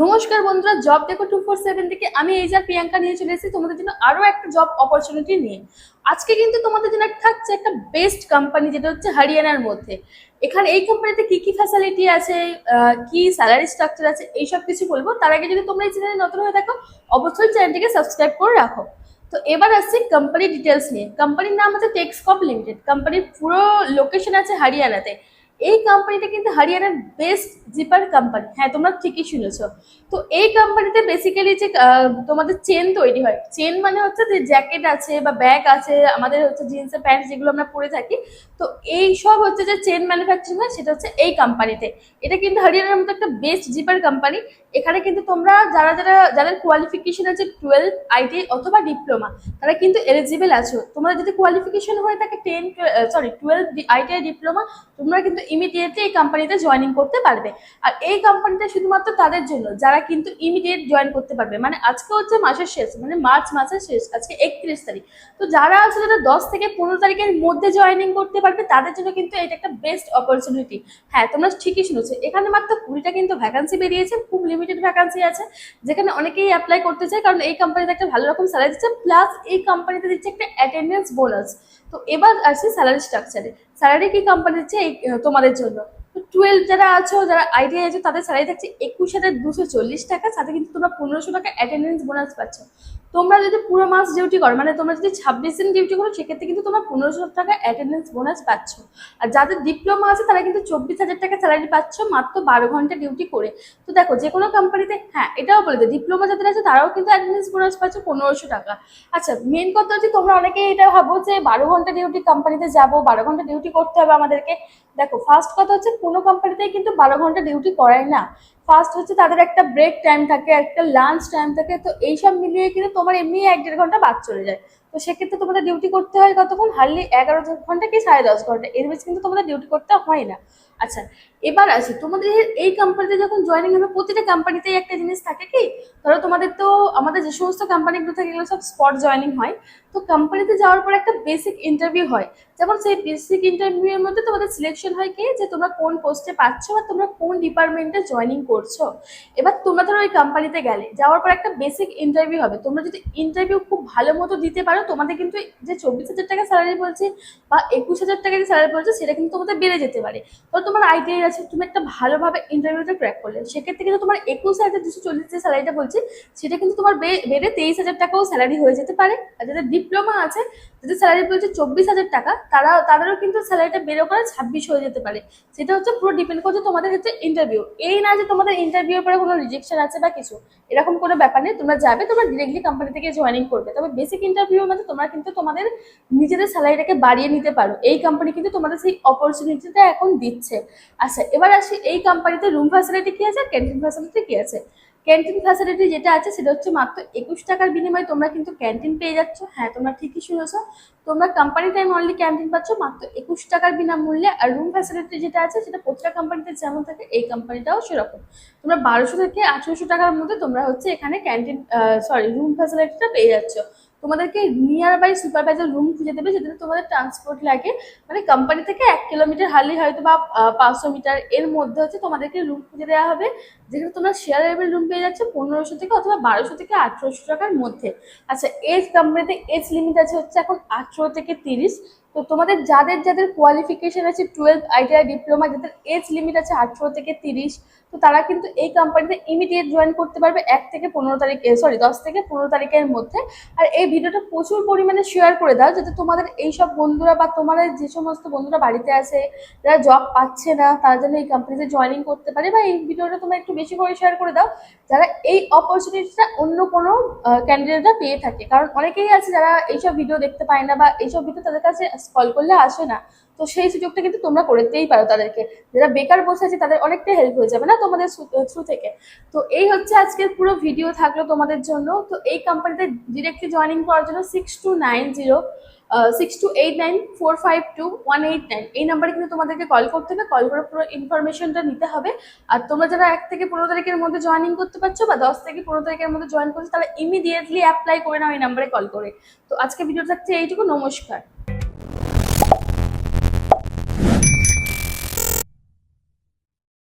নমস্কার বন্ধুরা, জব দেখো 247 থেকে আমি এইজার প্রিয়াঙ্কা নিয়ে চলে এসেছি তোমাদের জন্য আরো একটা জব অপরচুনিটি নিয়ে। আজকে কিন্তু তোমাদের জন্য থাকছে একটা বেস্ট কোম্পানি, যেটা হচ্ছে হরিয়ানার মধ্যে। এখানে এই কোম্পানিতে কি কি ফ্যাসিলিটি আছে, কি স্যালারি স্ট্রাকচার আছে, এইসব কিছু বলবো। তার আগে যদি তোমরা এই চ্যানেলে নতুন হয়ে থাকো, অবশ্যই চ্যানেলটিকে সাবস্ক্রাইব করে রাখো। তো এবার আসছি কোম্পানি ডিটেলস নিয়ে। কোম্পানির নাম হচ্ছে টেক্সকপ লিমিটেড। কোম্পানির পুরো লোকেশন আছে হরিয়ানাতে। এই কোম্পানিটা কিন্তু হরিয়ানার বেস্ট জিপার কোম্পানি। হ্যাঁ, তোমরা ঠিকই শুনেছো। তো এই কোম্পানিতে বেসিক্যালি যে তোমাদের চেন তৈরি হয়। চেন মানে হচ্ছে যে জ্যাকেট আছে বা ব্যাগ আছে, আমাদের হচ্ছে জিন্সের প্যান্ট যেগুলো আমরা পরে থাকি। তো এই সব হচ্ছে যে চেন ম্যানুফ্যাকচারিং হয়, সেটা হচ্ছে এই কোম্পানিতে। এটা কিন্তু হরিয়ানার মতো একটা বেস্ট জিপার কোম্পানি। এখানে কিন্তু তোমরা যাদের কোয়ালিফিকেশন আছে 12 আইটিআই অথবা ডিপ্লোমা, তারা কিন্তু এলিজিবল আছো। তোমরা যদি কোয়ালিফিকেশন হয়ে থাকে 12 আইটিআই ডিপ্লোমা, তোমরা কিন্তু ইমিডিয়েটলি এই কোম্পানিতে জয়েনিং করতে পারবে। আর এই কোম্পানিটা শুধুমাত্র তাদের জন্য যারা কিন্তু ইমিডিয়েট জয়েন করতে পারবে। মানে আজকে হচ্ছে মাসের শেষ, মানে মার্চ মাসের শেষ, আজকে 31 তারিখ। তো যারা আছে যারা 10 থেকে 15 তারিখের মধ্যে জয়েনিং করতে পারবে, তাদের জন্য কিন্তু এটা একটা বেস্ট অপরচুনিটি। হ্যাঁ, তোমরা ঠিকই শুনেছো, এখানে মাত্র 20টা কিন্তু ভ্যাকান্সি বেরিয়েছে। খুব লিমিটেড ভ্যাকান্সি আছে, যেখানে অনেকেই অ্যাপ্লাই করতে চায়, কারণ এই কোম্পানিতে একটা ভালো রকম স্যালারি দিচ্ছে, প্লাস এই কোম্পানিতে দিচ্ছে একটা অ্যাটেন্ডেন্স বোনাস। তো এবার আসি স্যালারি স্ট্রাকচারে। স্যালারি কি কোম্পানি দিচ্ছে তোমাদের জন্য। তো 12 যারা আছো, যারা আইটিআই আছো, তাদের স্যালারি থাকছে 21,240 টাকা। সাথে কিন্তু তোমরা 1500 টাকা অ্যাটেন্ডেন্স বোনাস পাচ্ছ। তোমরা যদি পুরো মাস ডিউটি করো, মানে তোমরা যদি 26 দিন ডিউটি করো, সেক্ষেত্রে কিন্তু তোমরা 1500 টাকা অ্যাটেন্ডেন্স বোনাস পাচ্ছ। আর যাদের ডিপ্লোমা আছে, তারা কিন্তু 24,000 টাকা স্যালারি পাচ্ছ মাত্র 12 ঘন্টা ডিউটি করে। তো দেখো, যে কোনো কোম্পানিতে, হ্যাঁ এটাও বলে দেয়, ডিপ্লোমা যাদের আছে তারাও কিন্তু অ্যাটেন্ডেন্স বোনাস পাচ্ছ 1500 টাকা। আচ্ছা, মেন কথা হচ্ছে তোমরা অনেকেই এটা ভাবো যে 12 ঘন্টা ডিউটি কোম্পানিতে যাবো, 12 ঘন্টা ডিউটি করতে হবে আমাদেরকে। দেখো, ফার্স্ট কথা হচ্ছে কোনো কোম্পানিতেই কিন্তু 12 ঘন্টা ডিউটি করায় না। ফার্স্ট হচ্ছে তাদের একটা ব্রেক টাইম থাকে, একটা লাঞ্চ টাইম থাকে। তো এইসব মিলিয়ে কিন্তু তোমার এমনি 1-1.5 ঘন্টা বাদ চলে যায়। তো সেক্ষেত্রে তোমাদের ডিউটি করতে হয় কতক্ষণ, হার্ডলি 11 ঘন্টা কি 10.5 ঘন্টা, এর বেশি কিন্তু তোমাদের ডিউটি করতে হয় না। আচ্ছা, এবার আসি তোমাদের এই কোম্পানিতে যখন জয়েনিং হবে, প্রতিটা কোম্পানিতেই একটা জিনিস থাকে কি, ধরো তোমাদের তো আমাদের যে সমস্ত কোম্পানিগুলো থাকে এগুলো সব স্পট জয়েনিং হয়। তো কোম্পানিতে যাওয়ার পর একটা বেসিক ইন্টারভিউ হয়। যেমন সেই বেসিক ইন্টারভিউ এর মধ্যে তোমাদের সিলেকশন হয় কি, যে তোমরা কোন পোস্টে পাচ্ছ বা তোমরা কোন ডিপার্টমেন্টে জয়েনিং করছো। এবার তোমরা ধরো ওই কোম্পানিতে গেলে, যাওয়ার পর একটা বেসিক ইন্টারভিউ হবে। তোমরা যদি ইন্টারভিউ খুব ভালো মতো দিতে পারো, তোমাদের কিন্তু যে 24,000 টাকা স্যালারি বলছে বা 21,000 টাকা যে স্যালারি বলছে, সেটা কিন্তু তোমাদের বেড়ে যেতে পারে। তো তোমার আইটিআই আছে, তুমি একটা ভালোভাবে ইন্টারভিউটা ক্র্যাক করলে, সেক্ষেত্রে কিন্তু তোমার 21,240 যে স্যালারিটা বলছি, সেটা কিন্তু তোমার বেড়ে 23,000 টাকাও স্যালারি হয়ে যেতে পারে। আর যাদের ডিপ্লোমা আছে, যাদের স্যালারি বলছে 24,000 টাকা, তাদেরও কিন্তু স্যালারিটা বেড়ে করে 26 হয়ে যেতে পারে। সেটা হচ্ছে পুরো ডিপেন্ড করছে তোমাদের হচ্ছে ইন্টারভিউ। এই না যে তোমাদের ইন্টারভিউর পরে কোনো রিজেকশন আছে বা কিছু, এরকম কোনো ব্যাপার নেই। তোমরা যাবে, তোমরা ডিরেক্টলি কোম্পানি থেকে জয়েনিং করবে। তবে বেসিক ইন্টারভিউর মধ্যে তোমরা কিন্তু তোমাদের নিজেদের স্যালারিটাকে বাড়িয়ে নিতে পারো। এই কোম্পানি কিন্তু তোমাদের সেই অপরচুনিটিটা এখন দিচ্ছে। আচ্ছা, এবার আসি এই কোম্পানিতে রুম ফ্যাসিলিটি কি আছে, ক্যান্টিন ফ্যাসিলিটি কি আছে। ক্যান্টিন ফ্যাসিলিটি যেটা আছে, সেটা হচ্ছে মাত্র 21 টাকার বিনিময়ে তোমরা কিন্তু ক্যান্টিন পেয়ে যাচ্ছ। হ্যাঁ, তোমরা ঠিকই শুনেছো, তোমরা কোম্পানি টাইম অনলি ক্যান্টিন পাচ্ছ মাত্র 21 টাকার বিনামূল্যে। আর রুম ফ্যাসিলিটি যেটা আছে, সেটা প্রতিটা কোম্পানিতে যেমন থাকে, এই কোম্পানিটাও সেরকম। তোমরা 1200 থেকে 1800 টাকার মধ্যে তোমরা হচ্ছে এখানে ক্যান্টিন রুম ফ্যাসিলিটিটা পেয়ে যাচ্ছ। তোমাদেরকে নিয়ার বাই সুপারভাইজার রুম খুঁজে দেবে, যেটাতে তোমাদের ট্রান্সপোর্ট লাগে। মানে কোম্পানি থেকে 1 কিলোমিটার হার্ডলি হয়তো বা 500 মিটার এর মধ্যে হচ্ছে তোমাদেরকে রুম খুঁজে দেওয়া হবে। যেখানে তোমরা শেয়ারেবল রুম পেয়ে যাচ্ছে 1500 থেকে অথবা 1200 থেকে 1800 টাকার মধ্যে। আচ্ছা, এজ কোম্পানিতে এজ লিমিট আছে হচ্ছে এখন 18 থেকে 30। তো তোমাদের যাদের যাদের কোয়ালিফিকেশন আছে 12 আইটিআই ডিপ্লোমা, যাদের এজ লিমিট আছে 18 থেকে 30, তো তারা কিন্তু এই কোম্পানিতে ইমিডিয়েট জয়েন করতে পারবে 1 থেকে 15 তারিখ, 10 থেকে 15 তারিখের মধ্যে। আর এই ভিডিওটা প্রচুর পরিমাণে শেয়ার করে দাও, যাতে তোমাদের এইসব বন্ধুরা বা তোমাদের যে সমস্ত বন্ধুরা বাড়িতে আছে, যারা জব পাচ্ছে না, তারা যেন এই কোম্পানিতে জয়েনিং করতে পারে। বা এই ভিডিওটা তোমরা একটু বেশি করে শেয়ার করে দাও, যারা এই অপরচুনিটিটা অন্য কোনো ক্যান্ডিডেটরা পেয়ে থাকে। কারণ অনেকেই আছে যারা এইসব ভিডিও দেখতে পায় না, বা এইসব ভিডিও তাদের কাছে কল করলে আসে না। তো সেই সুযোগটা কিন্তু তোমরা করতেই পারো তাদেরকে। যারা বেকার বসে আছে, তাদের অনেকটা হেল্প হয়ে যাবে না তোমাদের থ্রু থেকে। তো এই হচ্ছে আজকের পুরো ভিডিও থাকলো তোমাদের জন্য। তো এই কোম্পানিতে ডিরেক্টলি জয়েনিং করার জন্য 6290 6289452 189 এই নাম্বারে কিন্তু তোমাদেরকে কল করতে হবে। কল করে পুরো ইনফরমেশনটা নিতে হবে। আর তোমরা যারা 1 থেকে 15 তারিখের মধ্যে জয়েনিং করতে পারছো বা 10 থেকে 15 তারিখের মধ্যে জয়েন করছো, তারা ইমিডিয়েটলি অ্যাপ্লাই করে নাও এই নাম্বারে কল করে। তো আজকে ভিডিও থাকছে এইটুকু। নমস্কার।